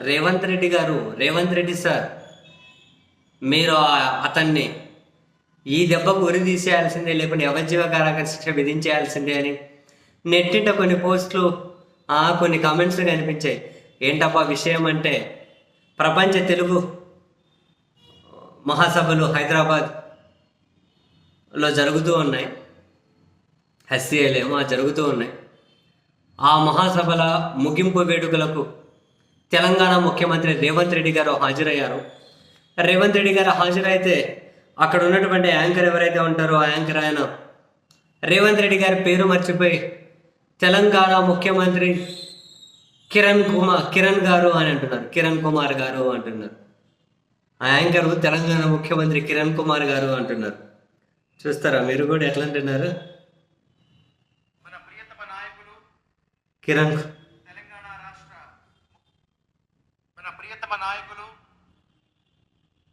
Revanth Reddy sir, మీరు అతన్ని ఈ దెబ్బకు ఉరి తీసేయాల్సిందే, లేకుంటే యవజ్జీవ కారాగార శిక్ష విధించేయాల్సిందే అని నెట్టింట కొన్ని పోస్టులు, కొన్ని కామెంట్స్ కనిపించాయి. ఏంటప్పా విషయం అంటే, ప్రపంచ తెలుగు మహాసభలు హైదరాబాద్లో జరుగుతూ ఉన్నాయి. హెచ్సిఏలేమో జరుగుతూ ఉన్నాయి. ఆ మహాసభల ముగింపు వేడుకలకు తెలంగాణ ముఖ్యమంత్రి రేవంత్ రెడ్డి గారు హాజరయ్యారు. రేవంత్ రెడ్డి గారు హాజరైతే అక్కడ ఉన్నటువంటి యాంకర్ ఎవరైతే ఉంటారో ఆ యాంకర్ ఆయన రేవంత్ రెడ్డి గారి పేరు మర్చిపోయి తెలంగాణ ముఖ్యమంత్రి కిరణ్ గారు అని అంటున్నారు, కిరణ్ కుమార్ గారు అంటున్నారు. ఆ యాంకర్ తెలంగాణ ముఖ్యమంత్రి కిరణ్ కుమార్ గారు అంటున్నారు. చూస్తారా మీరు కూడా ఎట్లా అంటున్నారు? కిరణ్ తెలంగాణ రాష్ట్ర మన ప్రియతమ నాయకులు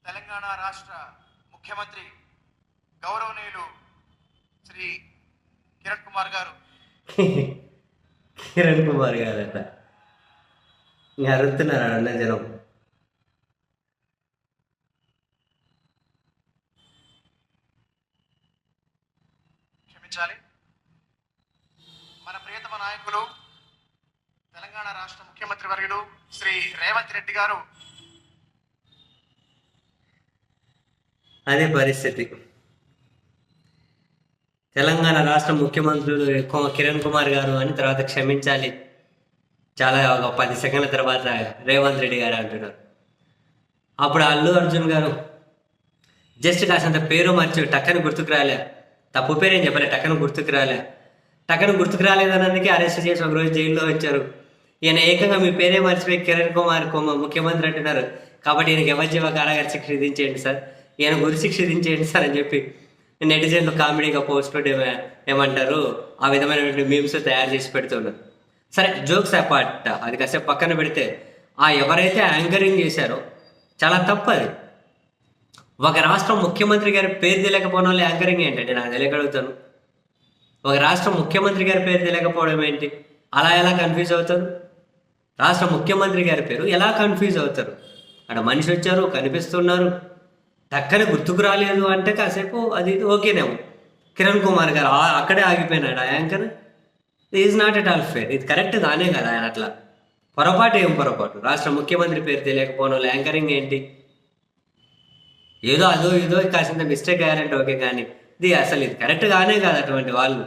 తెలంగాణ రాష్ట్ర ముఖ్యమంత్రి గౌరవనీయులు శ్రీ కిరణ్ కుమార్ గారు అట ఇంకా అరుతున్నారు అన్న జనం. క్షమించాలి. మన ప్రియతమ నాయకులు తెలంగాణ రాష్ట్ర ముఖ్యమంత్రి వర్యులు శ్రీ రేవంత్ రెడ్డి గారు అదే పరిస్థితి. తెలంగాణ రాష్ట్ర ముఖ్యమంత్రులు కిరణ్ కుమార్ గారు అని తర్వాత క్షమించాలి, చాలా ఒక 10 సెకండ్ల తర్వాత రేవంత్ రెడ్డి గారు అంటున్నారు. అప్పుడు అల్లు అర్జున్ గారు జస్ట్ కాసంత పేరు మర్చి టక్కని గుర్తుకు రాలే, తప్పు పేరేం చెప్పలే, టక్కన గుర్తుకు రాలేదన్నందుకే అరెస్ట్ చేసి ఒకరోజు జైల్లో వచ్చారు. ఈయన ఏకంగా మీ పేరే మర్చిపోయి కిరణ్ కుమార్ ముఖ్యమంత్రి అంటున్నారు, కాబట్టి ఈయనకి యవజ్జీవ కారాగార శిక్ష విధించేయండి సార్, ఈయన గురి శిక్ష విధించేయండి సార్ అని చెప్పి నెటిజన్లు కామెడీగా పోస్ట్ ఏమంటారు ఆ విధమైనటువంటి మీమ్స్ తయారు చేసి పెడుతున్నారు. సరే, జోక్స్ అపార్ట్, అది కాసేపు పక్కన పెడితే ఎవరైతే యాంకరింగ్ చేశారో చాలా తప్పది. ఒక రాష్ట్రం ముఖ్యమంత్రి గారి పేరు తెలియకపోవడం వల్ల యాంకరింగ్ ఏంటంటే నాకు తెలియగలుగుతాను. ఒక రాష్ట్ర ముఖ్యమంత్రి గారి పేరు తెలియకపోవడం ఏంటి? అలా ఎలా కన్ఫ్యూజ్ అవుతారు? రాష్ట్ర ముఖ్యమంత్రి గారి పేరు ఎలా కన్ఫ్యూజ్ అవుతారు? అక్కడ మనిషి వచ్చారు, కనిపిస్తున్నారు, టక్కనే గుర్తుకు రాలేదు అంటే కాసేపు అది ఓకేనేమో. కిరణ్ కుమార్ గారు అక్కడే ఆగిపోయినాడు ఆ anchor. Is not at all fair. ఇది కరెక్ట్ కానే కదా ఆయన అట్లా. పొరపాటు రాష్ట్ర ముఖ్యమంత్రి పేరు తెలియకపోవడం వల్ల యాంకరింగ్ ఏంటి? ఏదో కాసింత మిస్టేక్ అయ్యారంటే ఓకే, కానీ ఇది అసలు ఇది కరెక్ట్ కానే కాదు అటువంటి వాళ్ళు.